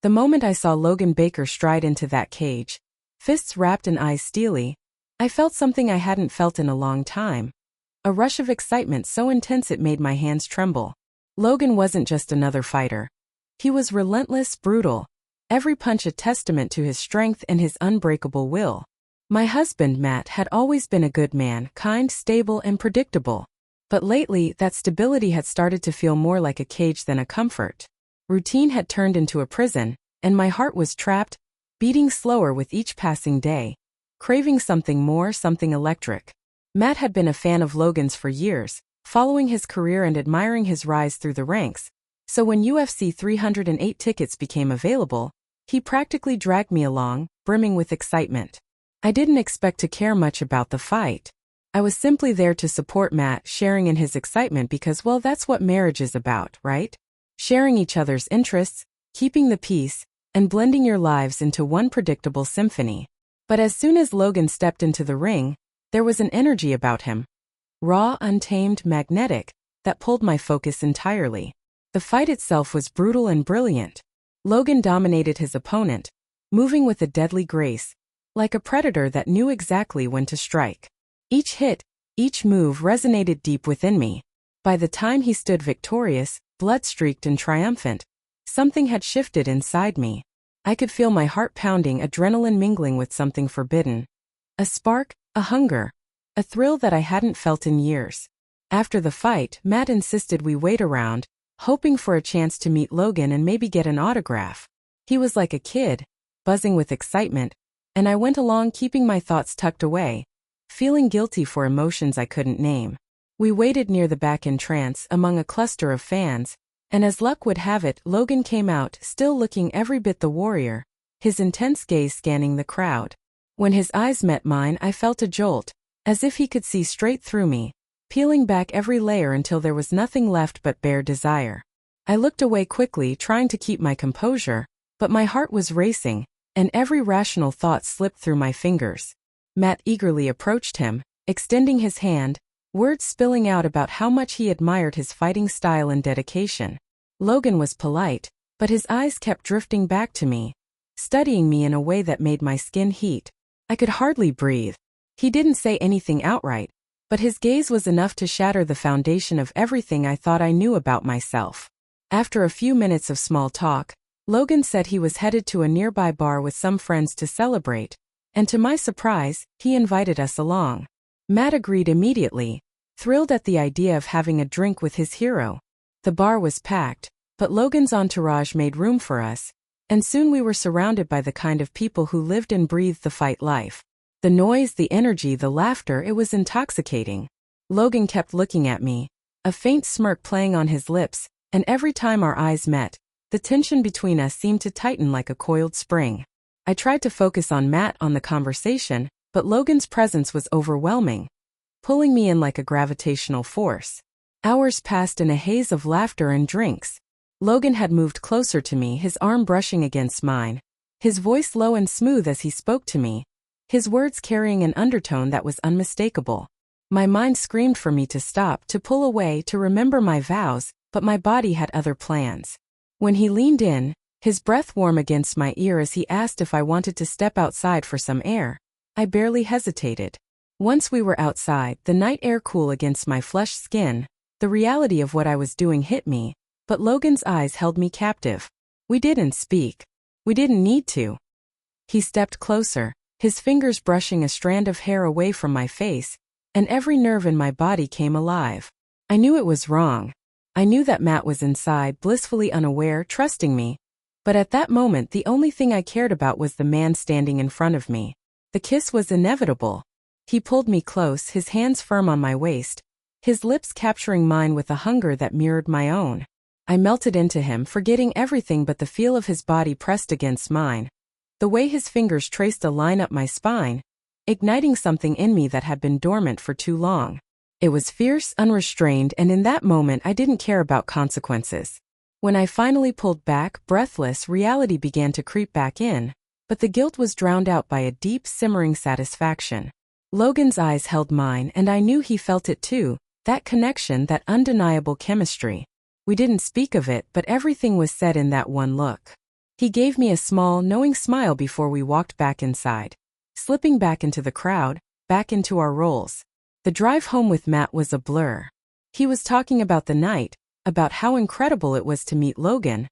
The moment I saw Logan Baker stride into that cage, fists wrapped and eyes steely, I felt something I hadn't felt in a long time. A rush of excitement so intense it made my hands tremble. Logan wasn't just another fighter. He was relentless, brutal, every punch a testament to his strength and his unbreakable will. My husband, Matt, had always been a good man, kind, stable, and predictable. But lately, that stability had started to feel more like a cage than a comfort. Routine had turned into a prison, and my heart was trapped, beating slower with each passing day, craving something more, something electric. Matt had been a fan of Logan's for years, following his career and admiring his rise through the ranks, so when UFC 308 tickets became available, he practically dragged me along, brimming with excitement. I didn't expect to care much about the fight. I was simply there to support Matt, sharing in his excitement because, well, that's what marriage is about, right? Sharing each other's interests, keeping the peace, and blending your lives into one predictable symphony. But as soon as Logan stepped into the ring, there was an energy about him. Raw, untamed, magnetic, that pulled my focus entirely. The fight itself was brutal and brilliant. Logan dominated his opponent, moving with a deadly grace, like a predator that knew exactly when to strike. Each hit, each move resonated deep within me. By the time he stood victorious, blood-streaked and triumphant, something had shifted inside me. I could feel my heart pounding, adrenaline mingling with something forbidden. A spark, a hunger, a thrill that I hadn't felt in years. After the fight, Matt insisted we wait around, hoping for a chance to meet Logan and maybe get an autograph. He was like a kid, buzzing with excitement, and I went along keeping my thoughts tucked away, feeling guilty for emotions I couldn't name. We waited near the back entrance among a cluster of fans, and as luck would have it, Logan came out, still looking every bit the warrior, his intense gaze scanning the crowd. When his eyes met mine, I felt a jolt, as if he could see straight through me, peeling back every layer until there was nothing left but bare desire. I looked away quickly, trying to keep my composure, but my heart was racing, and every rational thought slipped through my fingers. Matt eagerly approached him, extending his hand, words spilling out about how much he admired his fighting style and dedication. Logan was polite, but his eyes kept drifting back to me, studying me in a way that made my skin heat. I could hardly breathe. He didn't say anything outright, but his gaze was enough to shatter the foundation of everything I thought I knew about myself. After a few minutes of small talk, Logan said he was headed to a nearby bar with some friends to celebrate, and to my surprise, he invited us along. Matt agreed immediately, thrilled at the idea of having a drink with his hero. The bar was packed, but Logan's entourage made room for us, and soon we were surrounded by the kind of people who lived and breathed the fight life. The noise, the energy, the laughter, it was intoxicating. Logan kept looking at me, a faint smirk playing on his lips, and every time our eyes met, the tension between us seemed to tighten like a coiled spring. I tried to focus on Matt, on the conversation, but Logan's presence was overwhelming, pulling me in like a gravitational force. Hours passed in a haze of laughter and drinks. Logan had moved closer to me, his arm brushing against mine, his voice low and smooth as he spoke to me, his words carrying an undertone that was unmistakable. My mind screamed for me to stop, to pull away, to remember my vows, but my body had other plans. When he leaned in, his breath warm against my ear as he asked if I wanted to step outside for some air, I barely hesitated. Once we were outside, the night air cool against my flushed skin, the reality of what I was doing hit me, but Logan's eyes held me captive. We didn't speak. We didn't need to. He stepped closer, his fingers brushing a strand of hair away from my face, and every nerve in my body came alive. I knew it was wrong. I knew that Matt was inside, blissfully unaware, trusting me. But at that moment, the only thing I cared about was the man standing in front of me. The kiss was inevitable. He pulled me close, his hands firm on my waist, his lips capturing mine with a hunger that mirrored my own. I melted into him, forgetting everything but the feel of his body pressed against mine, the way his fingers traced a line up my spine, igniting something in me that had been dormant for too long. It was fierce, unrestrained, and in that moment I didn't care about consequences. When I finally pulled back, breathless, reality began to creep back in, but the guilt was drowned out by a deep, simmering satisfaction. Logan's eyes held mine, and I knew he felt it too, that connection, that undeniable chemistry. We didn't speak of it, but everything was said in that one look. He gave me a small, knowing smile before we walked back inside, slipping back into the crowd, back into our roles. The drive home with Matt was a blur. He was talking about the night, about how incredible it was to meet Logan,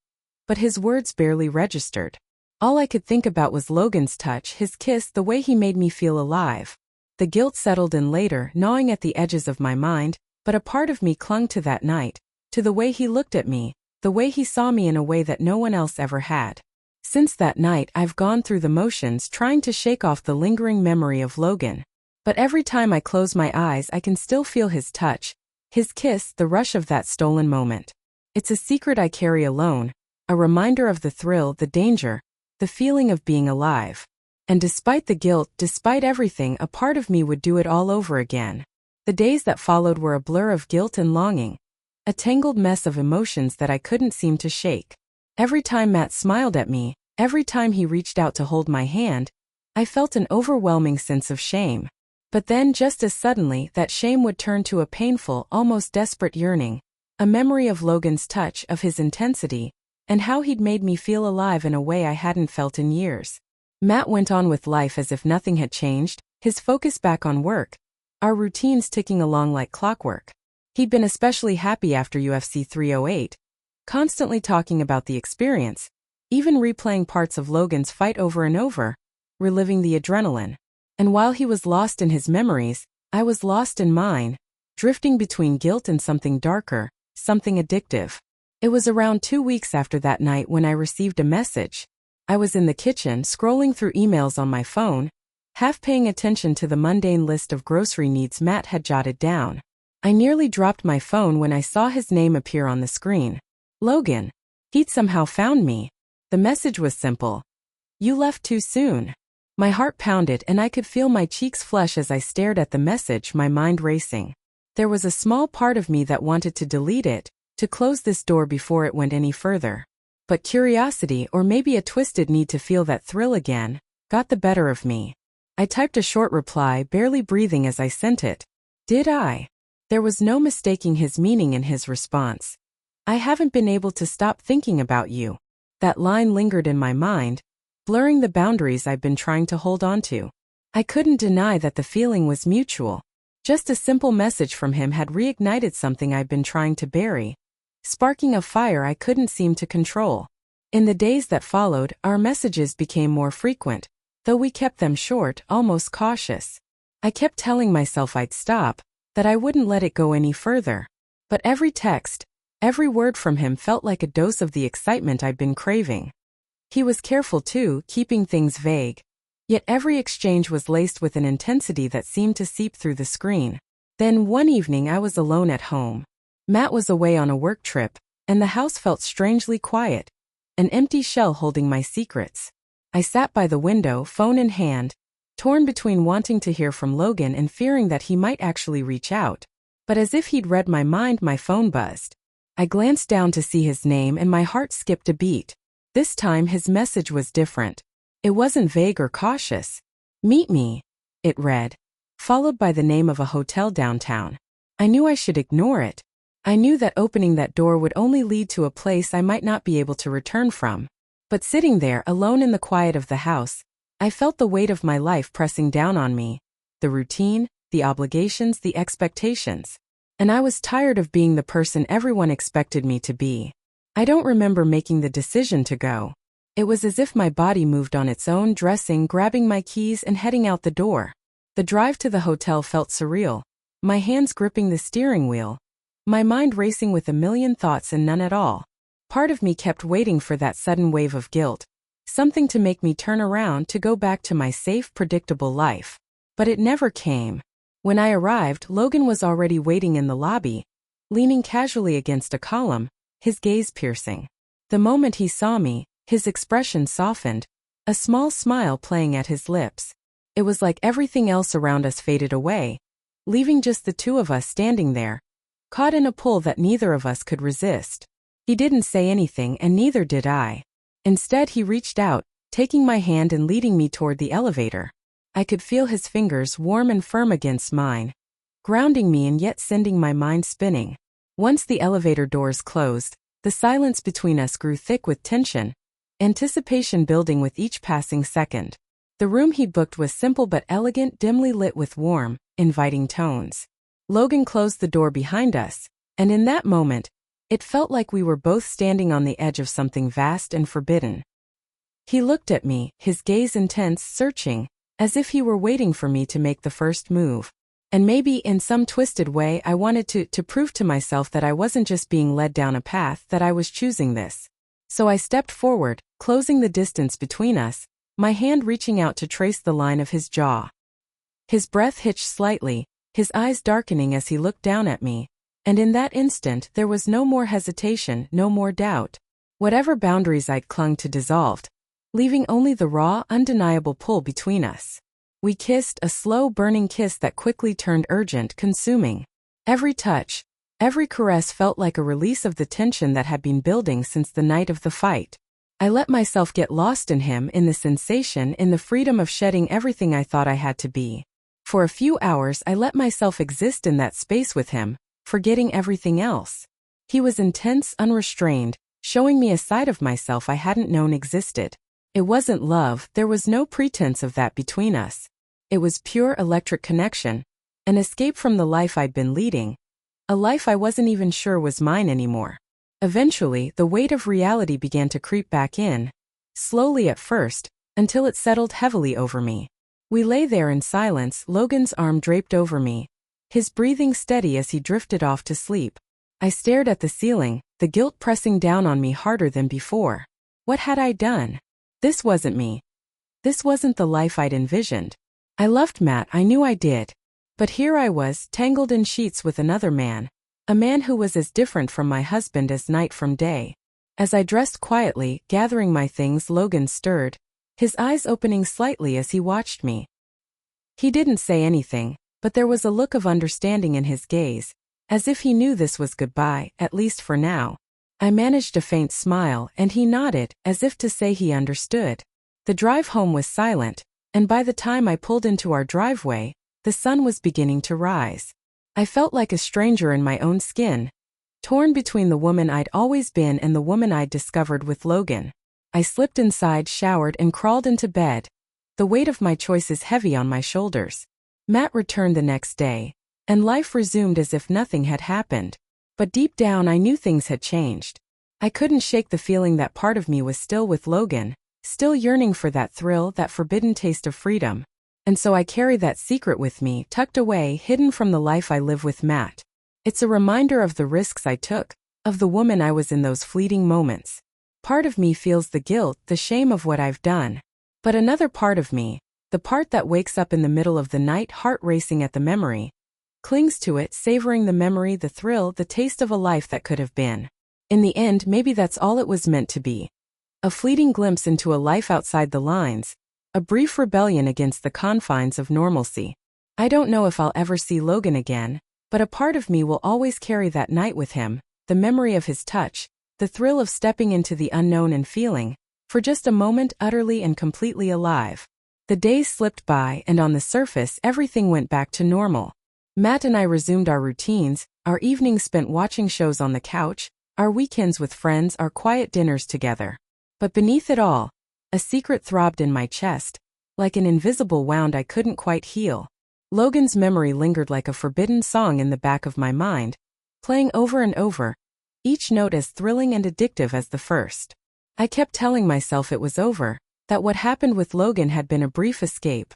but his words barely registered. All I could think about was Logan's touch, his kiss, the way he made me feel alive. The guilt settled in later, gnawing at the edges of my mind, but a part of me clung to that night, to the way he looked at me, the way he saw me in a way that no one else ever had. Since that night, I've gone through the motions trying to shake off the lingering memory of Logan. But every time I close my eyes, I can still feel his touch, his kiss, the rush of that stolen moment. It's a secret I carry alone, a reminder of the thrill, the danger, the feeling of being alive. And despite the guilt, despite everything, a part of me would do it all over again. The days that followed were a blur of guilt and longing, a tangled mess of emotions that I couldn't seem to shake. Every time Matt smiled at me, every time he reached out to hold my hand, I felt an overwhelming sense of shame. But then, just as suddenly, that shame would turn to a painful, almost desperate yearning, a memory of Logan's touch, of his intensity, and how he'd made me feel alive in a way I hadn't felt in years. Matt went on with life as if nothing had changed, his focus back on work, our routines ticking along like clockwork. He'd been especially happy after UFC 308, constantly talking about the experience, even replaying parts of Logan's fight over and over, reliving the adrenaline. And while he was lost in his memories, I was lost in mine, drifting between guilt and something darker, something addictive. It was around 2 weeks after that night when I received a message. I was in the kitchen, scrolling through emails on my phone, half paying attention to the mundane list of grocery needs Matt had jotted down. I nearly dropped my phone when I saw his name appear on the screen. Logan. He'd somehow found me. The message was simple. You left too soon. My heart pounded and I could feel my cheeks flush as I stared at the message, my mind racing. There was a small part of me that wanted to delete it, to close this door before it went any further. But curiosity, or maybe a twisted need to feel that thrill again, got the better of me. I typed a short reply, barely breathing as I sent it. Did I? There was no mistaking his meaning in his response. I haven't been able to stop thinking about you. That line lingered in my mind, blurring the boundaries I've been trying to hold on to. I couldn't deny that the feeling was mutual. Just a simple message from him had reignited something I'd been trying to bury, sparking a fire I couldn't seem to control. In the days that followed, our messages became more frequent, though we kept them short, almost cautious. I kept telling myself I'd stop, that I wouldn't let it go any further. But every text, every word from him felt like a dose of the excitement I'd been craving. He was careful too, keeping things vague. Yet every exchange was laced with an intensity that seemed to seep through the screen. Then one evening I was alone at home. Matt was away on a work trip, and the house felt strangely quiet, an empty shell holding my secrets. I sat by the window, phone in hand, torn between wanting to hear from Logan and fearing that he might actually reach out. But as if he'd read my mind, my phone buzzed. I glanced down to see his name and my heart skipped a beat. This time his message was different. It wasn't vague or cautious. Meet me, it read, followed by the name of a hotel downtown. I knew I should ignore it. I knew that opening that door would only lead to a place I might not be able to return from. But sitting there alone in the quiet of the house, I felt the weight of my life pressing down on me. The routine, the obligations, the expectations. And I was tired of being the person everyone expected me to be. I don't remember making the decision to go. It was as if my body moved on its own, dressing, grabbing my keys and heading out the door. The drive to the hotel felt surreal, my hands gripping the steering wheel, my mind racing with a million thoughts and none at all. Part of me kept waiting for that sudden wave of guilt, something to make me turn around to go back to my safe, predictable life. But it never came. When I arrived, Logan was already waiting in the lobby, leaning casually against a column, his gaze piercing. The moment he saw me, his expression softened, a small smile playing at his lips. It was like everything else around us faded away, leaving just the two of us standing there, caught in a pull that neither of us could resist. He didn't say anything and neither did I. Instead, he reached out, taking my hand and leading me toward the elevator. I could feel his fingers warm and firm against mine, grounding me and yet sending my mind spinning. Once the elevator doors closed, the silence between us grew thick with tension, anticipation building with each passing second. The room he'd booked was simple but elegant, dimly lit with warm, inviting tones. Logan closed the door behind us, and in that moment, it felt like we were both standing on the edge of something vast and forbidden. He looked at me, his gaze intense, searching, as if he were waiting for me to make the first move. And maybe in some twisted way I wanted to prove to myself that I wasn't just being led down a path, that I was choosing this. So I stepped forward, closing the distance between us, my hand reaching out to trace the line of his jaw. His breath hitched slightly, his eyes darkening as he looked down at me, and in that instant there was no more hesitation, no more doubt. Whatever boundaries I'd clung to dissolved, leaving only the raw, undeniable pull between us. We kissed, a slow, burning kiss that quickly turned urgent, consuming. Every touch, every caress felt like a release of the tension that had been building since the night of the fight. I let myself get lost in him, in the sensation, in the freedom of shedding everything I thought I had to be. For a few hours I let myself exist in that space with him, forgetting everything else. He was intense, unrestrained, showing me a side of myself I hadn't known existed. It wasn't love, there was no pretense of that between us. It was pure electric connection, an escape from the life I'd been leading, a life I wasn't even sure was mine anymore. Eventually, the weight of reality began to creep back in, slowly at first, until it settled heavily over me. We lay there in silence, Logan's arm draped over me, his breathing steady as he drifted off to sleep. I stared at the ceiling, the guilt pressing down on me harder than before. What had I done? This wasn't me. This wasn't the life I'd envisioned. I loved Matt, I knew I did. But here I was, tangled in sheets with another man, a man who was as different from my husband as night from day. As I dressed quietly, gathering my things, Logan stirred, his eyes opening slightly as he watched me. He didn't say anything, but there was a look of understanding in his gaze, as if he knew this was goodbye, at least for now. I managed a faint smile, and he nodded, as if to say he understood. The drive home was silent, and by the time I pulled into our driveway, the sun was beginning to rise. I felt like a stranger in my own skin, torn between the woman I'd always been and the woman I'd discovered with Logan. I slipped inside, showered, and crawled into bed, the weight of my choices heavy on my shoulders. Matt returned the next day, and life resumed as if nothing had happened. But deep down I knew things had changed. I couldn't shake the feeling that part of me was still with Logan, still yearning for that thrill, that forbidden taste of freedom. And so I carry that secret with me, tucked away, hidden from the life I live with Matt. It's a reminder of the risks I took, of the woman I was in those fleeting moments. Part of me feels the guilt, the shame of what I've done. But another part of me, the part that wakes up in the middle of the night, heart racing at the memory, clings to it, savoring the memory, the thrill, the taste of a life that could have been. In the end, maybe that's all it was meant to be. A fleeting glimpse into a life outside the lines, a brief rebellion against the confines of normalcy. I don't know if I'll ever see Logan again, but a part of me will always carry that night with him, the memory of his touch, the thrill of stepping into the unknown and feeling, for just a moment, utterly and completely alive. The days slipped by, and on the surface everything went back to normal. Matt and I resumed our routines, our evenings spent watching shows on the couch, our weekends with friends, our quiet dinners together. But beneath it all, a secret throbbed in my chest, like an invisible wound I couldn't quite heal. Logan's memory lingered like a forbidden song in the back of my mind, playing over and over, each note as thrilling and addictive as the first. I kept telling myself it was over, that what happened with Logan had been a brief escape,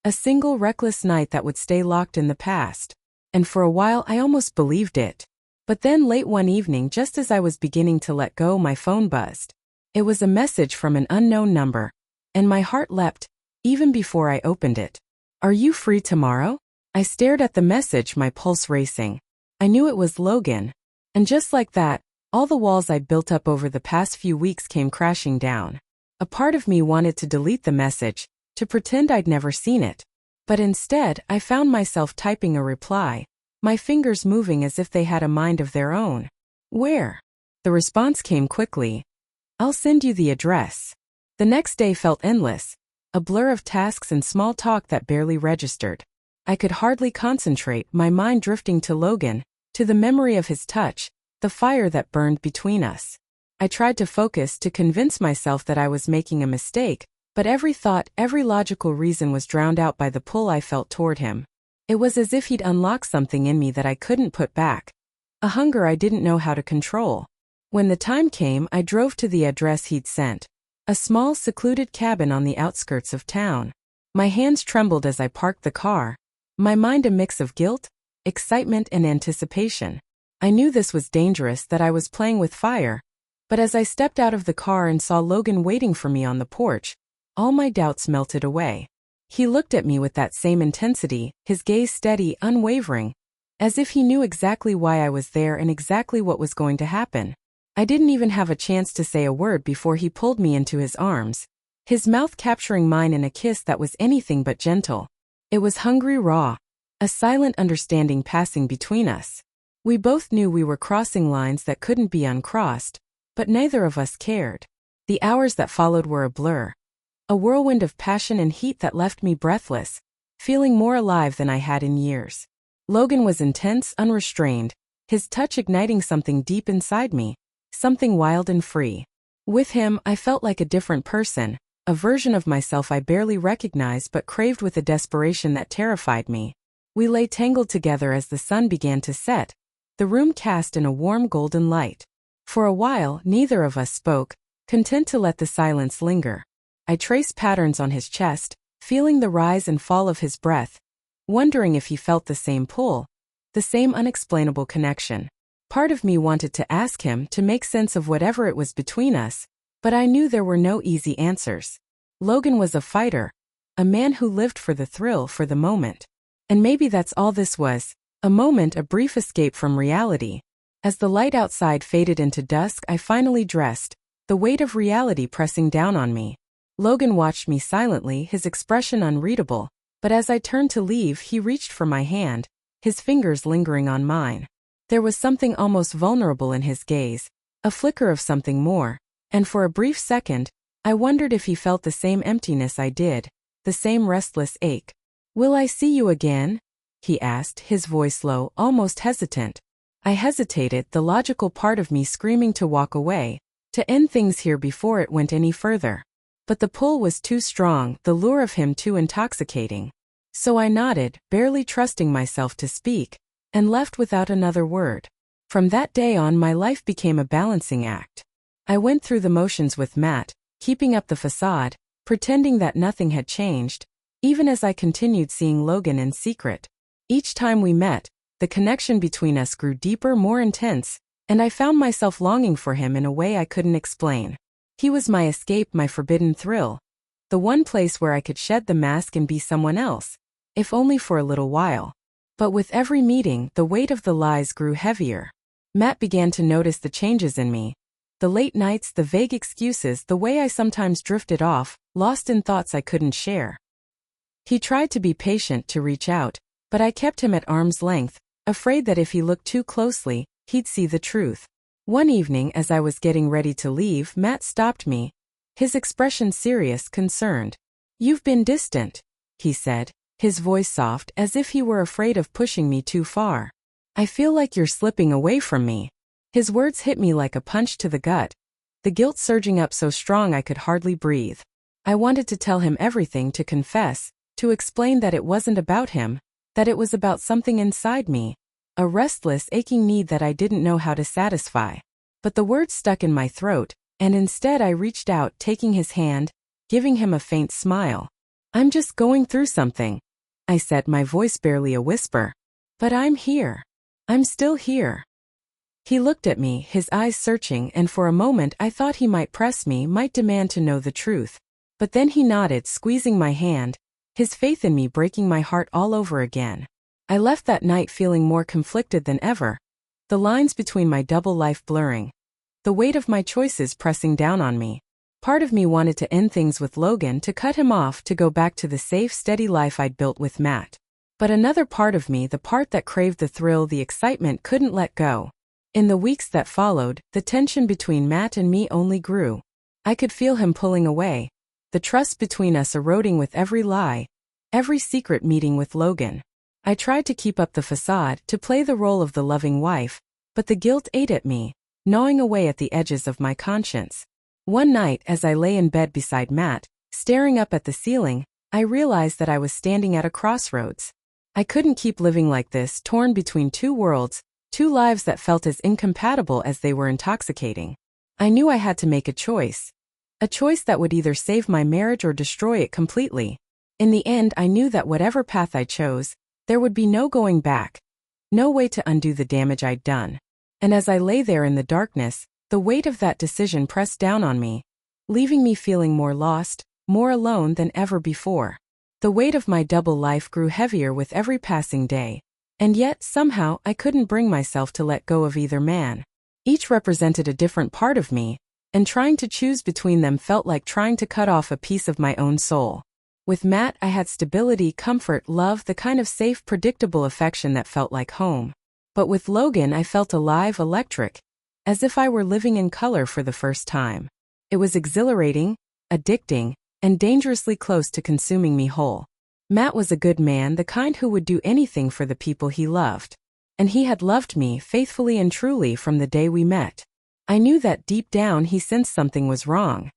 a single reckless night that would stay locked in the past. And for a while I almost believed it. But then late one evening, just as I was beginning to let go, my phone buzzed. It was a message from an unknown number, and my heart leapt, even before I opened it. "Are you free tomorrow?" I stared at the message, my pulse racing. I knew it was Logan. And just like that, all the walls I'd built up over the past few weeks came crashing down. A part of me wanted to delete the message, to pretend I'd never seen it. But instead, I found myself typing a reply, my fingers moving as if they had a mind of their own. "Where?" The response came quickly. "I'll send you the address." The next day felt endless, a blur of tasks and small talk that barely registered. I could hardly concentrate, my mind drifting to Logan, to the memory of his touch, the fire that burned between us. I tried to focus to convince myself that I was making a mistake, but every thought, every logical reason was drowned out by the pull I felt toward him. It was as if he'd unlocked something in me that I couldn't put back. A hunger I didn't know how to control. When the time came, I drove to the address he'd sent. A small, secluded cabin on the outskirts of town. My hands trembled as I parked the car. My mind a mix of guilt, excitement, and anticipation. I knew this was dangerous, that I was playing with fire. But as I stepped out of the car and saw Logan waiting for me on the porch, all my doubts melted away. He looked at me with that same intensity, his gaze steady, unwavering, as if he knew exactly why I was there and exactly what was going to happen. I didn't even have a chance to say a word before he pulled me into his arms, his mouth capturing mine in a kiss that was anything but gentle. It was hungry, raw, a silent understanding passing between us. We both knew we were crossing lines that couldn't be uncrossed, but neither of us cared. The hours that followed were a blur. A whirlwind of passion and heat that left me breathless, feeling more alive than I had in years. Logan was intense, unrestrained, his touch igniting something deep inside me, something wild and free. With him, I felt like a different person, a version of myself I barely recognized but craved with a desperation that terrified me. We lay tangled together as the sun began to set, the room cast in a warm golden light. For a while, neither of us spoke, content to let the silence linger. I traced patterns on his chest, feeling the rise and fall of his breath, wondering if he felt the same pull, the same unexplainable connection. Part of me wanted to ask him to make sense of whatever it was between us, but I knew there were no easy answers. Logan was a fighter, a man who lived for the thrill, for the moment. And maybe that's all this was, a moment, a brief escape from reality. As the light outside faded into dusk, I finally dressed, the weight of reality pressing down on me. Logan watched me silently, his expression unreadable, but as I turned to leave, he reached for my hand, his fingers lingering on mine. There was something almost vulnerable in his gaze, a flicker of something more, and for a brief second, I wondered if he felt the same emptiness I did, the same restless ache. "Will I see you again?" he asked, his voice low, almost hesitant. I hesitated, the logical part of me screaming to walk away, to end things here before it went any further. But the pull was too strong, the lure of him too intoxicating. So I nodded, barely trusting myself to speak, and left without another word. From that day on, my life became a balancing act. I went through the motions with Matt, keeping up the facade, pretending that nothing had changed, even as I continued seeing Logan in secret. Each time we met, the connection between us grew deeper, more intense, and I found myself longing for him in a way I couldn't explain. He was my escape, my forbidden thrill. The one place where I could shed the mask and be someone else, if only for a little while. But with every meeting, the weight of the lies grew heavier. Matt began to notice the changes in me. The late nights, the vague excuses, the way I sometimes drifted off, lost in thoughts I couldn't share. He tried to be patient, to reach out, but I kept him at arm's length, afraid that if he looked too closely, he'd see the truth. One evening, as I was getting ready to leave, Matt stopped me, his expression serious, concerned. "You've been distant," he said, his voice soft, as if he were afraid of pushing me too far. "I feel like you're slipping away from me." His words hit me like a punch to the gut, the guilt surging up so strong I could hardly breathe. I wanted to tell him everything, to confess, to explain that it wasn't about him, that it was about something inside me, a restless, aching need that I didn't know how to satisfy. But the words stuck in my throat, and instead I reached out, taking his hand, giving him a faint smile. "I'm just going through something," I said, my voice barely a whisper. "But I'm here. I'm still here." He looked at me, his eyes searching, and for a moment I thought he might press me, might demand to know the truth. But then he nodded, squeezing my hand, his faith in me breaking my heart all over again. I left that night feeling more conflicted than ever, the lines between my double life blurring, the weight of my choices pressing down on me. Part of me wanted to end things with Logan, to cut him off, to go back to the safe, steady life I'd built with Matt. But another part of me, the part that craved the thrill, the excitement, couldn't let go. In the weeks that followed, the tension between Matt and me only grew. I could feel him pulling away, the trust between us eroding with every lie, every secret meeting with Logan. I tried to keep up the facade, to play the role of the loving wife, but the guilt ate at me, gnawing away at the edges of my conscience. One night, as I lay in bed beside Matt, staring up at the ceiling, I realized that I was standing at a crossroads. I couldn't keep living like this, torn between two worlds, two lives that felt as incompatible as they were intoxicating. I knew I had to make a choice. A choice that would either save my marriage or destroy it completely. In the end, I knew that whatever path I chose, there would be no going back. No way to undo the damage I'd done. And as I lay there in the darkness, the weight of that decision pressed down on me, leaving me feeling more lost, more alone than ever before. The weight of my double life grew heavier with every passing day. And yet, somehow, I couldn't bring myself to let go of either man. Each represented a different part of me, and trying to choose between them felt like trying to cut off a piece of my own soul. With Matt, I had stability, comfort, love, the kind of safe, predictable affection that felt like home. But with Logan, I felt alive, electric, as if I were living in color for the first time. It was exhilarating, addicting, and dangerously close to consuming me whole. Matt was a good man, the kind who would do anything for the people he loved. And he had loved me faithfully and truly from the day we met. I knew that deep down he sensed something was wrong.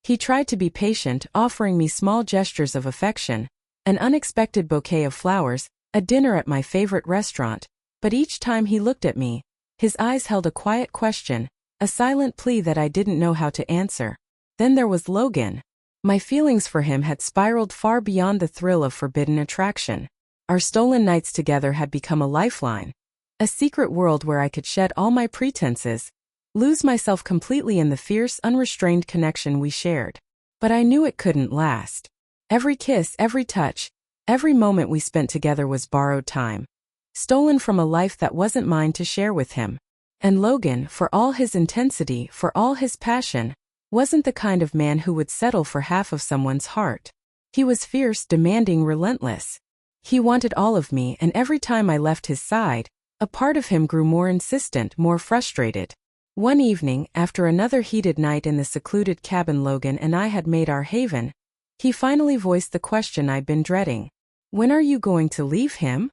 He tried to be patient, offering me small gestures of affection, an unexpected bouquet of flowers, a dinner at my favorite restaurant, but each time he looked at me, his eyes held a quiet question, a silent plea that I didn't know how to answer. Then there was Logan. My feelings for him had spiraled far beyond the thrill of forbidden attraction. Our stolen nights together had become a lifeline, a secret world where I could shed all my pretenses, lose myself completely in the fierce, unrestrained connection we shared. But I knew it couldn't last. Every kiss, every touch, every moment we spent together was borrowed time, stolen from a life that wasn't mine to share with him. And Logan, for all his intensity, for all his passion, wasn't the kind of man who would settle for half of someone's heart. He was fierce, demanding, relentless. He wanted all of me, and every time I left his side, a part of him grew more insistent, more frustrated. One evening, after another heated night in the secluded cabin Logan and I had made our haven, he finally voiced the question I'd been dreading. "When are you going to leave him?"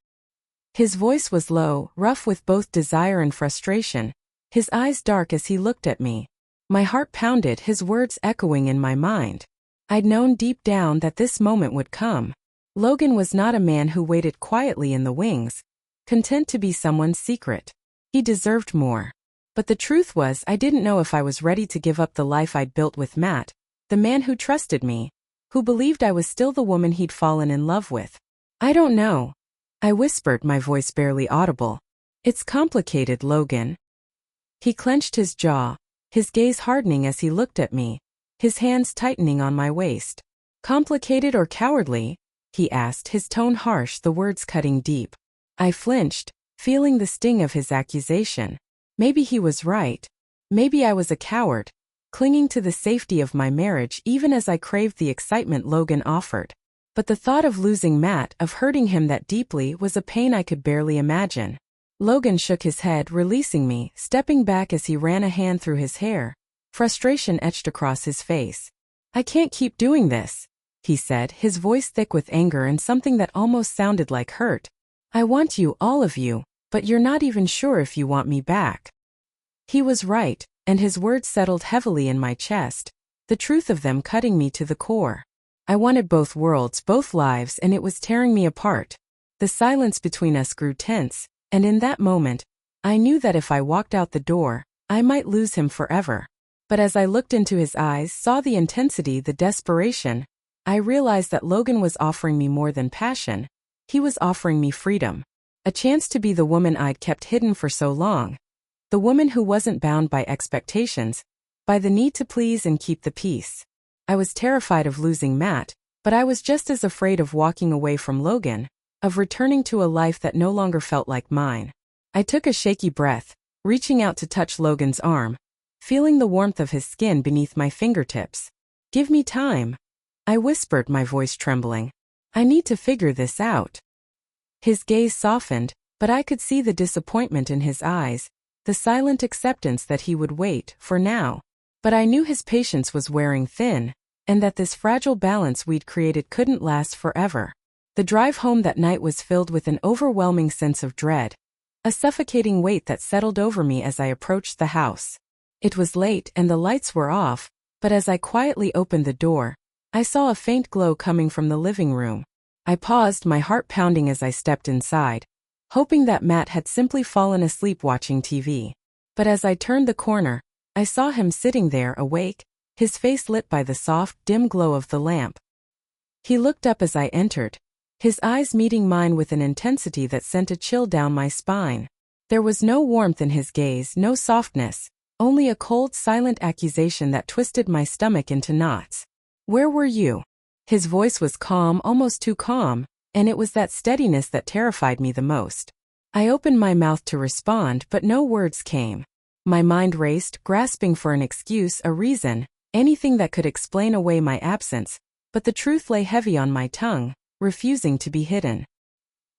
His voice was low, rough with both desire and frustration, his eyes dark as he looked at me. My heart pounded, his words echoing in my mind. I'd known deep down that this moment would come. Logan was not a man who waited quietly in the wings, content to be someone's secret. He deserved more. But the truth was, I didn't know if I was ready to give up the life I'd built with Matt, the man who trusted me, who believed I was still the woman he'd fallen in love with. "I don't know," I whispered, my voice barely audible. "It's complicated, Logan." He clenched his jaw, his gaze hardening as he looked at me, his hands tightening on my waist. "Complicated or cowardly?" he asked, his tone harsh, the words cutting deep. I flinched, feeling the sting of his accusation. Maybe he was right. Maybe I was a coward, clinging to the safety of my marriage even as I craved the excitement Logan offered. But the thought of losing Matt, of hurting him that deeply, was a pain I could barely imagine. Logan shook his head, releasing me, stepping back as he ran a hand through his hair. Frustration etched across his face. "I can't keep doing this," he said, his voice thick with anger and something that almost sounded like hurt. "I want you, all of you, but you're not even sure if you want me back." He was right, and his words settled heavily in my chest, the truth of them cutting me to the core. I wanted both worlds, both lives, and it was tearing me apart. The silence between us grew tense, and in that moment, I knew that if I walked out the door, I might lose him forever. But as I looked into his eyes, saw the intensity, the desperation, I realized that Logan was offering me more than passion. He was offering me freedom. A chance to be the woman I'd kept hidden for so long. The woman who wasn't bound by expectations, by the need to please and keep the peace. I was terrified of losing Matt, but I was just as afraid of walking away from Logan, of returning to a life that no longer felt like mine. I took a shaky breath, reaching out to touch Logan's arm, feeling the warmth of his skin beneath my fingertips. "Give me time," I whispered, my voice trembling. "I need to figure this out." His gaze softened, but I could see the disappointment in his eyes, the silent acceptance that he would wait, for now. But I knew his patience was wearing thin, and that this fragile balance we'd created couldn't last forever. The drive home that night was filled with an overwhelming sense of dread. a suffocating weight that settled over me as I approached the house. It was late and the lights were off, but as I quietly opened the door, I saw a faint glow coming from the living room. I paused, my heart pounding as I stepped inside, hoping that Matt had simply fallen asleep watching TV. But as I turned the corner, I saw him sitting there awake, his face lit by the soft, dim glow of the lamp. He looked up as I entered, his eyes meeting mine with an intensity that sent a chill down my spine. There was no warmth in his gaze, no softness, only a cold, silent accusation that twisted my stomach into knots. "Where were you?" His voice was calm, almost too calm, and it was that steadiness that terrified me the most. I opened my mouth to respond, but no words came. My mind raced, grasping for an excuse, a reason, anything that could explain away my absence, but the truth lay heavy on my tongue, refusing to be hidden.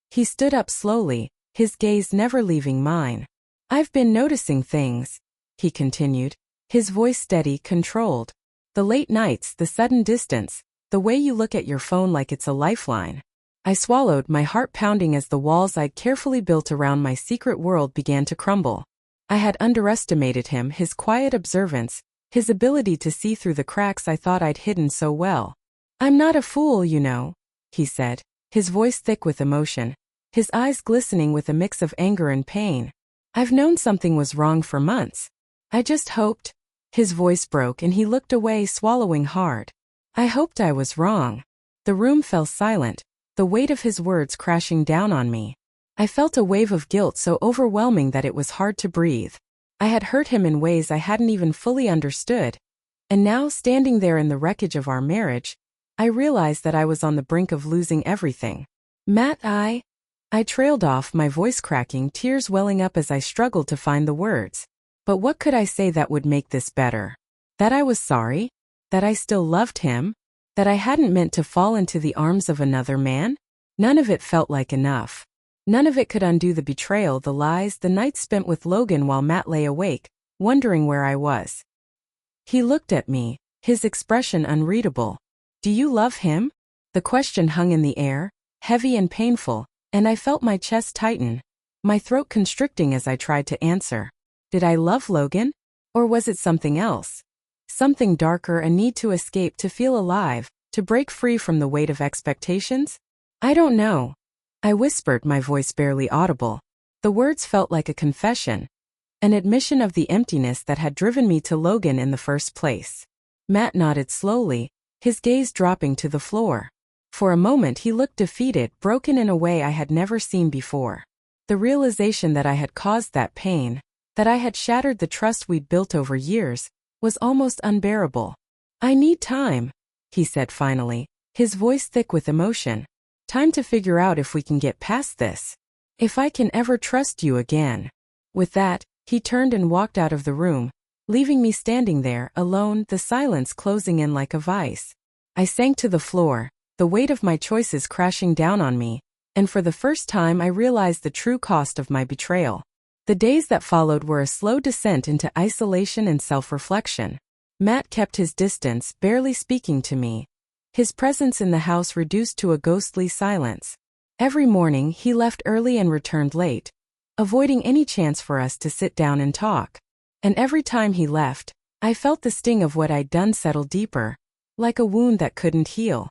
He stood up slowly, his gaze never leaving mine. "I've been noticing things," he continued, his voice steady, controlled. "The late nights, the sudden distance, the way you look at your phone like it's a lifeline." I swallowed, my heart pounding as the walls I'd carefully built around my secret world began to crumble. I had underestimated him, his quiet observance, his ability to see through the cracks I thought I'd hidden so well. "I'm not a fool, you know," he said, his voice thick with emotion, his eyes glistening with a mix of anger and pain. "I've known something was wrong for months. I just hoped." His voice broke and he looked away, swallowing hard. "I hoped I was wrong." The room fell silent, the weight of his words crashing down on me. I felt a wave of guilt so overwhelming that it was hard to breathe. I had hurt him in ways I hadn't even fully understood, and now, standing there in the wreckage of our marriage, I realized that I was on the brink of losing everything. "Matt, I trailed off, my voice cracking, tears welling up as I struggled to find the words. But what could I say that would make this better? That I was sorry? That I still loved him? That I hadn't meant to fall into the arms of another man? None of it felt like enough. None of it could undo the betrayal, the lies, the nights spent with Logan while Matt lay awake, wondering where I was. He looked at me, his expression unreadable. "Do you love him?" The question hung in the air, heavy and painful, and I felt my chest tighten, my throat constricting as I tried to answer. Did I love Logan? Or was it something else? Something darker, a need to escape, to feel alive, to break free from the weight of expectations? "I don't know," I whispered, my voice barely audible. The words felt like a confession, an admission of the emptiness that had driven me to Logan in the first place. Matt nodded slowly, his gaze dropping to the floor. For a moment he looked defeated, broken in a way I had never seen before. The realization that I had caused that pain, that I had shattered the trust we'd built over years, was almost unbearable. "I need time," he said finally, his voice thick with emotion. "Time to figure out if we can get past this. If I can ever trust you again." With that, he turned and walked out of the room, leaving me standing there, alone, the silence closing in like a vice. I sank to the floor, the weight of my choices crashing down on me, and for the first time I realized the true cost of my betrayal. The days that followed were a slow descent into isolation and self-reflection. Matt kept his distance, barely speaking to me, his presence in the house reduced to a ghostly silence. Every morning he left early and returned late, avoiding any chance for us to sit down and talk. And every time he left, I felt the sting of what I'd done settle deeper, like a wound that couldn't heal.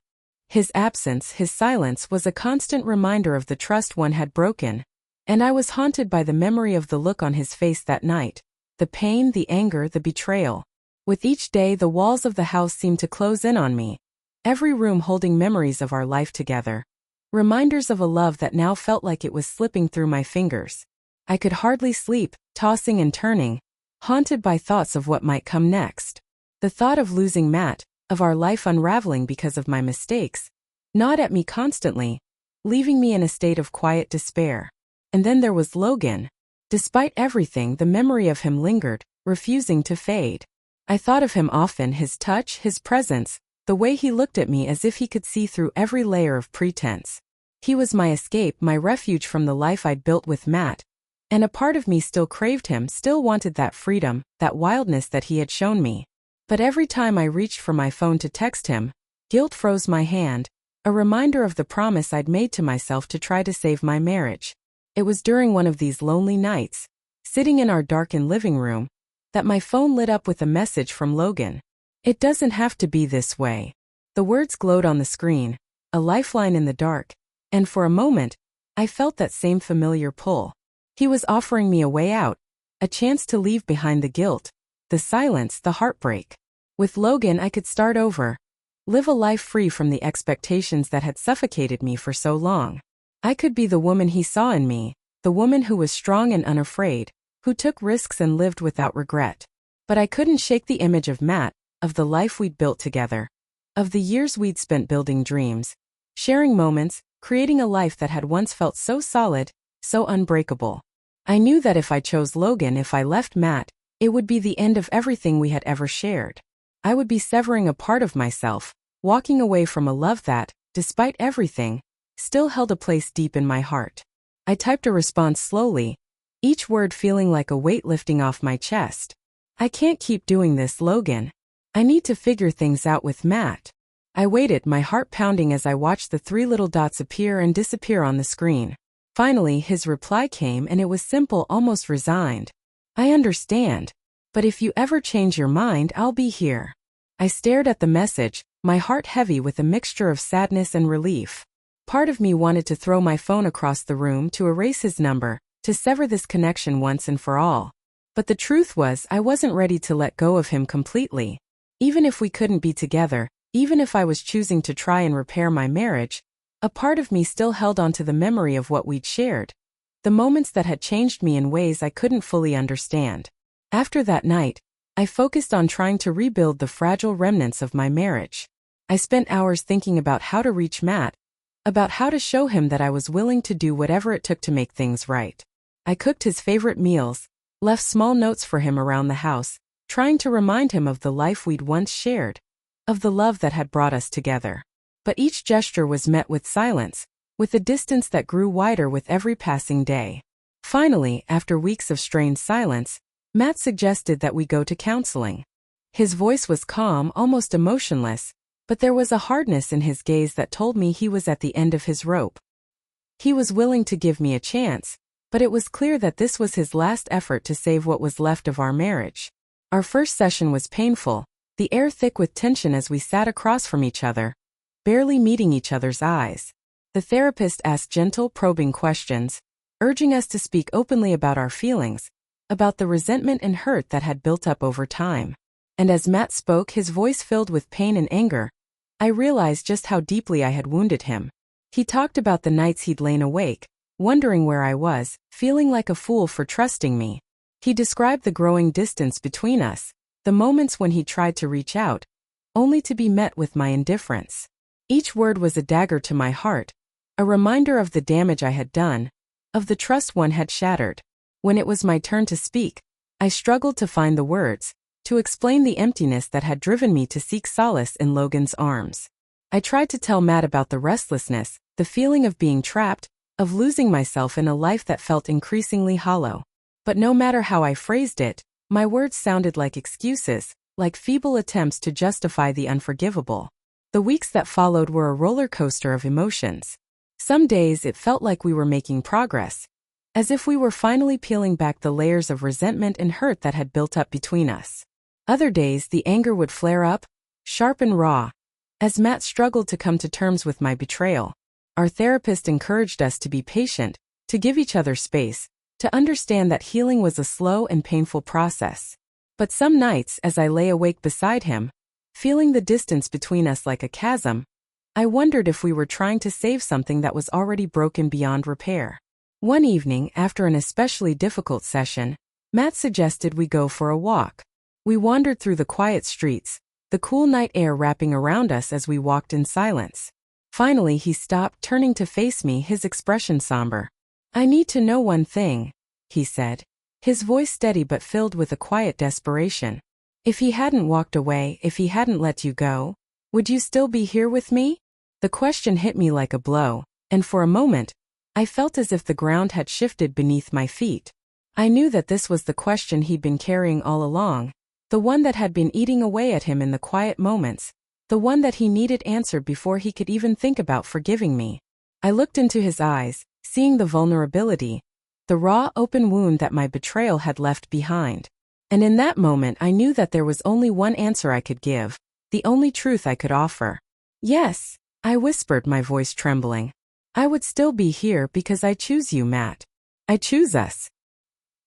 His absence, his silence, was a constant reminder of the trust one had broken, and I was haunted by the memory of the look on his face that night, the pain, the anger, the betrayal. With each day the walls of the house seemed to close in on me, every room holding memories of our life together, reminders of a love that now felt like it was slipping through my fingers. I could hardly sleep, tossing and turning, haunted by thoughts of what might come next. The thought of losing Matt, of our life unraveling because of my mistakes, gnawed at me constantly, leaving me in a state of quiet despair. And then there was Logan. Despite everything, the memory of him lingered, refusing to fade. I thought of him often, his touch, his presence, the way he looked at me as if he could see through every layer of pretense. He was my escape, my refuge from the life I'd built with Matt, and a part of me still craved him, still wanted that freedom, that wildness that he had shown me. But every time I reached for my phone to text him, guilt froze my hand, a reminder of the promise I'd made to myself to try to save my marriage. It was during one of these lonely nights, sitting in our darkened living room, that my phone lit up with a message from Logan. "It doesn't have to be this way." The words glowed on the screen, a lifeline in the dark, and for a moment, I felt that same familiar pull. He was offering me a way out, a chance to leave behind the guilt, the silence, the heartbreak. With Logan, I could start over, live a life free from the expectations that had suffocated me for so long. I could be the woman he saw in me, the woman who was strong and unafraid, who took risks and lived without regret. But I couldn't shake the image of Matt, of the life we'd built together, of the years we'd spent building dreams, sharing moments, creating a life that had once felt so solid, so unbreakable. I knew that if I chose Logan, if I left Matt, it would be the end of everything we had ever shared. I would be severing a part of myself, walking away from a love that, despite everything, still held a place deep in my heart. I typed a response slowly, each word feeling like a weight lifting off my chest. "I can't keep doing this, Logan. I need to figure things out with Matt." I waited, my heart pounding as I watched the 3 little dots appear and disappear on the screen. Finally, his reply came, and it was simple, almost resigned. "I understand. But if you ever change your mind, I'll be here." I stared at the message, my heart heavy with a mixture of sadness and relief. Part of me wanted to throw my phone across the room, to erase his number, to sever this connection once and for all. But the truth was, I wasn't ready to let go of him completely. Even if we couldn't be together, even if I was choosing to try and repair my marriage, a part of me still held on to the memory of what we'd shared, the moments that had changed me in ways I couldn't fully understand. After that night, I focused on trying to rebuild the fragile remnants of my marriage. I spent hours thinking about how to reach Matt, about how to show him that I was willing to do whatever it took to make things right. I cooked his favorite meals, left small notes for him around the house, trying to remind him of the life we'd once shared, of the love that had brought us together. But each gesture was met with silence, with a distance that grew wider with every passing day. Finally, after weeks of strained silence, Matt suggested that we go to counseling. His voice was calm, almost emotionless, but there was a hardness in his gaze that told me he was at the end of his rope. He was willing to give me a chance, but it was clear that this was his last effort to save what was left of our marriage. Our first session was painful, the air thick with tension as we sat across from each other, barely meeting each other's eyes. The therapist asked gentle, probing questions, urging us to speak openly about our feelings, about the resentment and hurt that had built up over time. And as Matt spoke, his voice filled with pain and anger, I realized just how deeply I had wounded him. He talked about the nights he'd lain awake, wondering where I was, feeling like a fool for trusting me. He described the growing distance between us, the moments when he tried to reach out, only to be met with my indifference. Each word was a dagger to my heart, a reminder of the damage I had done, of the trust one had shattered. When it was my turn to speak, I struggled to find the words, to explain the emptiness that had driven me to seek solace in Logan's arms. I tried to tell Matt about the restlessness, the feeling of being trapped, of losing myself in a life that felt increasingly hollow. But no matter how I phrased it, my words sounded like excuses, like feeble attempts to justify the unforgivable. The weeks that followed were a roller coaster of emotions. Some days it felt like we were making progress, as if we were finally peeling back the layers of resentment and hurt that had built up between us. Other days the anger would flare up, sharp and raw, as Matt struggled to come to terms with my betrayal. Our therapist encouraged us to be patient, to give each other space, to understand that healing was a slow and painful process. But some nights, as I lay awake beside him, feeling the distance between us like a chasm, I wondered if we were trying to save something that was already broken beyond repair. One evening, after an especially difficult session, Matt suggested we go for a walk. We wandered through the quiet streets, the cool night air wrapping around us as we walked in silence. Finally he stopped, turning to face me, his expression somber. "I need to know one thing," he said, his voice steady but filled with a quiet desperation. "If he hadn't walked away, if he hadn't let you go, would you still be here with me?" The question hit me like a blow, and for a moment, I felt as if the ground had shifted beneath my feet. I knew that this was the question he'd been carrying all along, the one that had been eating away at him in the quiet moments, the one that he needed answered before he could even think about forgiving me. I looked into his eyes, seeing the vulnerability, the raw, open wound that my betrayal had left behind. And in that moment I knew that there was only one answer I could give, the only truth I could offer. Yes, I whispered, my voice trembling. I would still be here because I choose you, Matt. I choose us.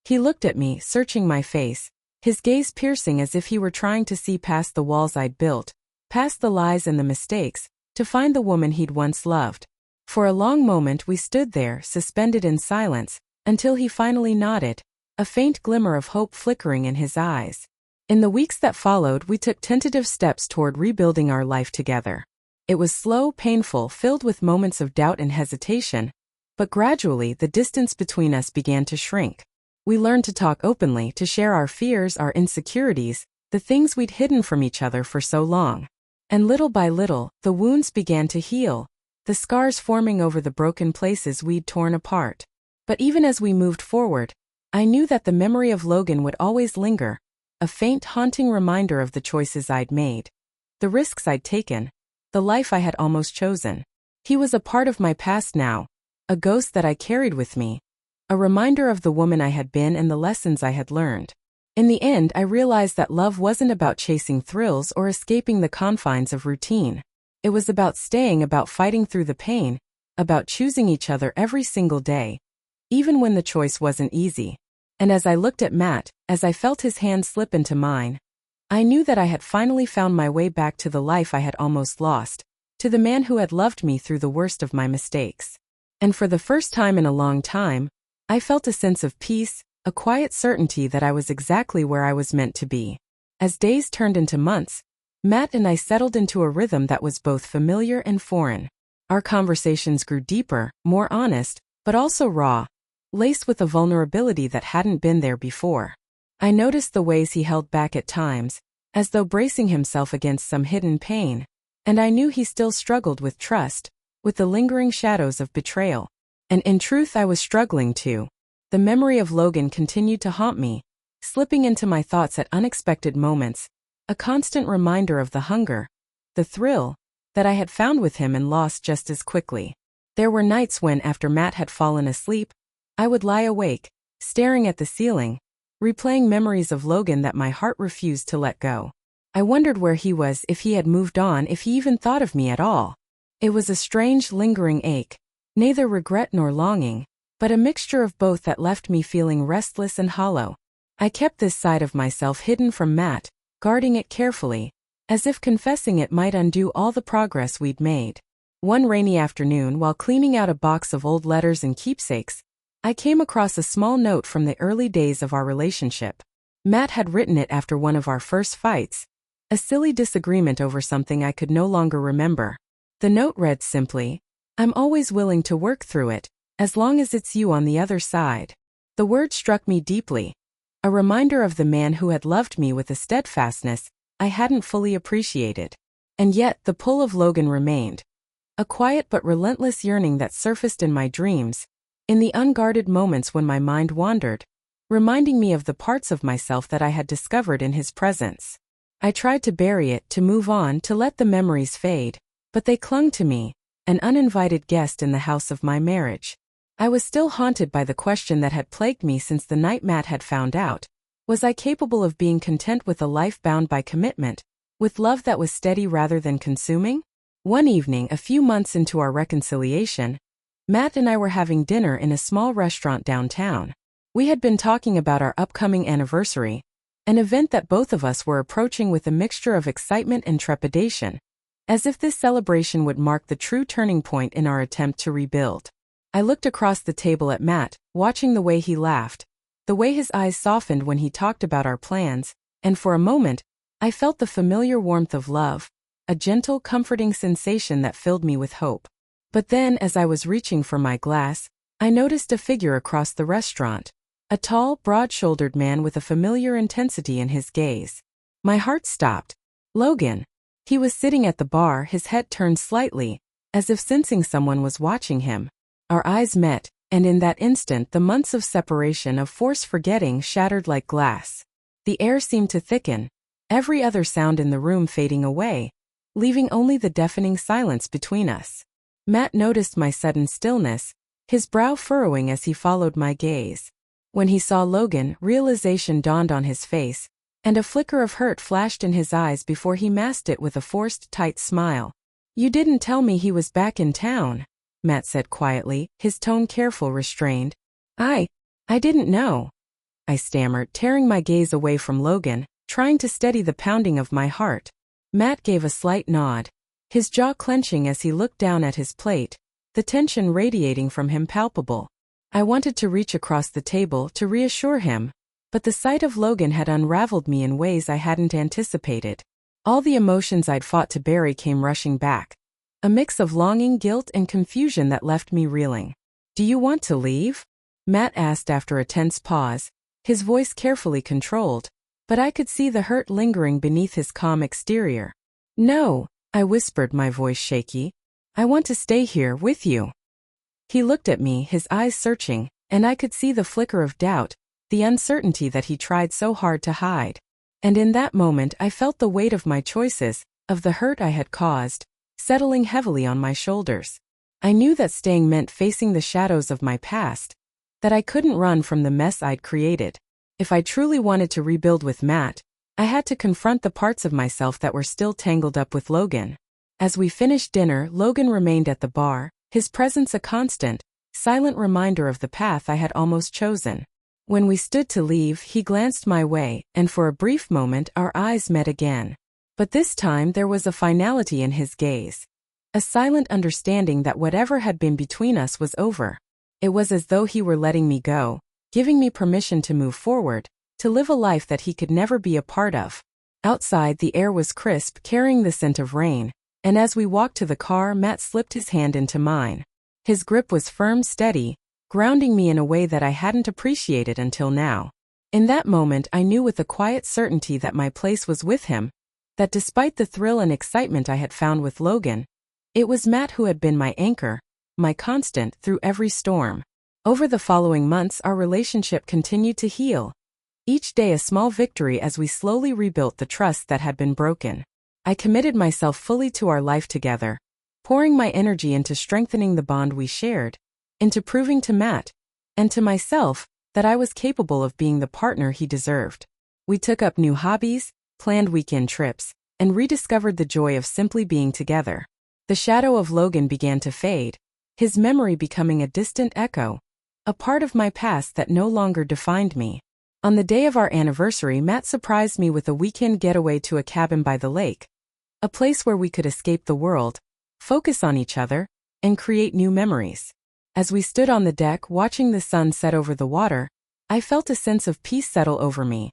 He looked at me, searching my face, his gaze piercing as if he were trying to see past the walls I'd built, past the lies and the mistakes, to find the woman he'd once loved. For a long moment we stood there, suspended in silence, until he finally nodded, a faint glimmer of hope flickering in his eyes. In the weeks that followed, we took tentative steps toward rebuilding our life together. It was slow, painful, filled with moments of doubt and hesitation, but gradually the distance between us began to shrink. We learned to talk openly, to share our fears, our insecurities, the things we'd hidden from each other for so long. And little by little, the wounds began to heal, the scars forming over the broken places we'd torn apart. But even as we moved forward, I knew that the memory of Logan would always linger, a faint, haunting reminder of the choices I'd made, the risks I'd taken, the life I had almost chosen. He was a part of my past now, a ghost that I carried with me, a reminder of the woman I had been and the lessons I had learned. In the end, I realized that love wasn't about chasing thrills or escaping the confines of routine. It was about staying, about fighting through the pain, about choosing each other every single day, even when the choice wasn't easy. And as I looked at Matt, as I felt his hand slip into mine, I knew that I had finally found my way back to the life I had almost lost, to the man who had loved me through the worst of my mistakes. And for the first time in a long time, I felt a sense of peace, a quiet certainty that I was exactly where I was meant to be. As days turned into months, Matt and I settled into a rhythm that was both familiar and foreign. Our conversations grew deeper, more honest, but also raw, laced with a vulnerability that hadn't been there before. I noticed the ways he held back at times, as though bracing himself against some hidden pain, and I knew he still struggled with trust, with the lingering shadows of betrayal. And in truth, I was struggling too. The memory of Logan continued to haunt me, slipping into my thoughts at unexpected moments, a constant reminder of the hunger, the thrill, that I had found with him and lost just as quickly. There were nights when, after Matt had fallen asleep, I would lie awake, staring at the ceiling, replaying memories of Logan that my heart refused to let go. I wondered where he was, if he had moved on, if he even thought of me at all. It was a strange, lingering ache, neither regret nor longing, but a mixture of both that left me feeling restless and hollow. I kept this side of myself hidden from Matt, guarding it carefully, as if confessing it might undo all the progress we'd made. One rainy afternoon, while cleaning out a box of old letters and keepsakes, I came across a small note from the early days of our relationship. Matt had written it after one of our first fights, a silly disagreement over something I could no longer remember. The note read simply, "I'm always willing to work through it, as long as it's you on the other side." The word struck me deeply, a reminder of the man who had loved me with a steadfastness I hadn't fully appreciated. And yet, the pull of Logan remained, a quiet but relentless yearning that surfaced in my dreams, in the unguarded moments when my mind wandered, reminding me of the parts of myself that I had discovered in his presence. I tried to bury it, to move on, to let the memories fade, but they clung to me, an uninvited guest in the house of my marriage. I was still haunted by the question that had plagued me since the night Matt had found out. Was I capable of being content with a life bound by commitment, with love that was steady rather than consuming? One evening, a few months into our reconciliation, Matt and I were having dinner in a small restaurant downtown. We had been talking about our upcoming anniversary, an event that both of us were approaching with a mixture of excitement and trepidation, as if this celebration would mark the true turning point in our attempt to rebuild. I looked across the table at Matt, watching the way he laughed, the way his eyes softened when he talked about our plans, and for a moment, I felt the familiar warmth of love, a gentle, comforting sensation that filled me with hope. But then, as I was reaching for my glass, I noticed a figure across the restaurant, a tall, broad-shouldered man with a familiar intensity in his gaze. My heart stopped. Logan. He was sitting at the bar, his head turned slightly, as if sensing someone was watching him. Our eyes met, and in that instant the months of separation, of forced forgetting, shattered like glass. The air seemed to thicken, every other sound in the room fading away, leaving only the deafening silence between us. Matt noticed my sudden stillness, his brow furrowing as he followed my gaze. When he saw Logan, realization dawned on his face, and a flicker of hurt flashed in his eyes before he masked it with a forced, tight smile. "You didn't tell me he was back in town," Matt said quietly, his tone careful, restrained. I didn't know," I stammered, tearing my gaze away from Logan, trying to steady the pounding of my heart. Matt gave a slight nod, his jaw clenching as he looked down at his plate, the tension radiating from him palpable. I wanted to reach across the table to reassure him, but the sight of Logan had unraveled me in ways I hadn't anticipated. All the emotions I'd fought to bury came rushing back, a mix of longing, guilt, and confusion that left me reeling. "Do you want to leave?" Matt asked after a tense pause, his voice carefully controlled, but I could see the hurt lingering beneath his calm exterior. "No," I whispered, my voice shaky. "I want to stay here with you." He looked at me, his eyes searching, and I could see the flicker of doubt, the uncertainty that he tried so hard to hide. And in that moment I felt the weight of my choices, of the hurt I had caused, settling heavily on my shoulders. I knew that staying meant facing the shadows of my past, that I couldn't run from the mess I'd created. If I truly wanted to rebuild with Matt, I had to confront the parts of myself that were still tangled up with Logan. As we finished dinner, Logan remained at the bar, his presence a constant, silent reminder of the path I had almost chosen. When we stood to leave, he glanced my way, and for a brief moment our eyes met again. But this time there was a finality in his gaze, a silent understanding that whatever had been between us was over. It was as though he were letting me go, giving me permission to move forward, to live a life that he could never be a part of. Outside, the air was crisp, carrying the scent of rain, and as we walked to the car, Matt slipped his hand into mine. His grip was firm, steady, grounding me in a way that I hadn't appreciated until now. In that moment, I knew with a quiet certainty that my place was with him, that despite the thrill and excitement I had found with Logan, it was Matt who had been my anchor, my constant through every storm. Over the following months, our relationship continued to heal, each day a small victory as we slowly rebuilt the trust that had been broken. I committed myself fully to our life together, pouring my energy into strengthening the bond we shared, into proving to Matt, and to myself, that I was capable of being the partner he deserved. We took up new hobbies, planned weekend trips, and rediscovered the joy of simply being together. The shadow of Logan began to fade, his memory becoming a distant echo, a part of my past that no longer defined me. On the day of our anniversary, Matt surprised me with a weekend getaway to a cabin by the lake, a place where we could escape the world, focus on each other, and create new memories. As we stood on the deck watching the sun set over the water, I felt a sense of peace settle over me,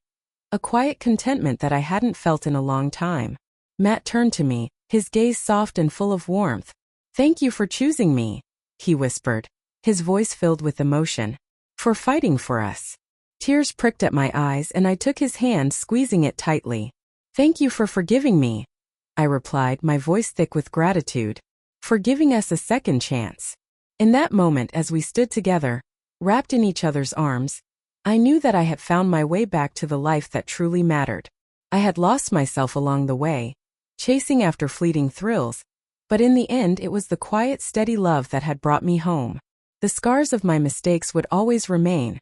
a quiet contentment that I hadn't felt in a long time. Matt turned to me, his gaze soft and full of warmth. "Thank you for choosing me," he whispered, his voice filled with emotion. "For fighting for us." Tears pricked at my eyes and I took his hand, squeezing it tightly. "Thank you for forgiving me," I replied, my voice thick with gratitude. "For giving us a second chance." In that moment, as we stood together, wrapped in each other's arms, I knew that I had found my way back to the life that truly mattered. I had lost myself along the way, chasing after fleeting thrills, but in the end it was the quiet, steady love that had brought me home. The scars of my mistakes would always remain,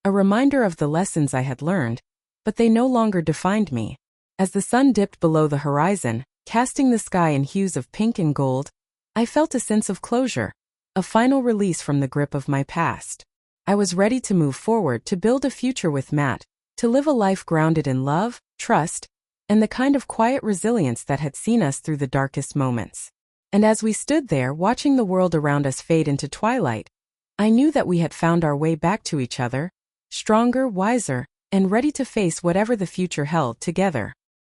a reminder of the lessons I had learned, but they no longer defined me. As the sun dipped below the horizon, casting the sky in hues of pink and gold, I felt a sense of closure, a final release from the grip of my past. I was ready to move forward, to build a future with Matt, to live a life grounded in love, trust, and the kind of quiet resilience that had seen us through the darkest moments. And as we stood there watching the world around us fade into twilight, I knew that we had found our way back to each other, stronger, wiser, and ready to face whatever the future held together.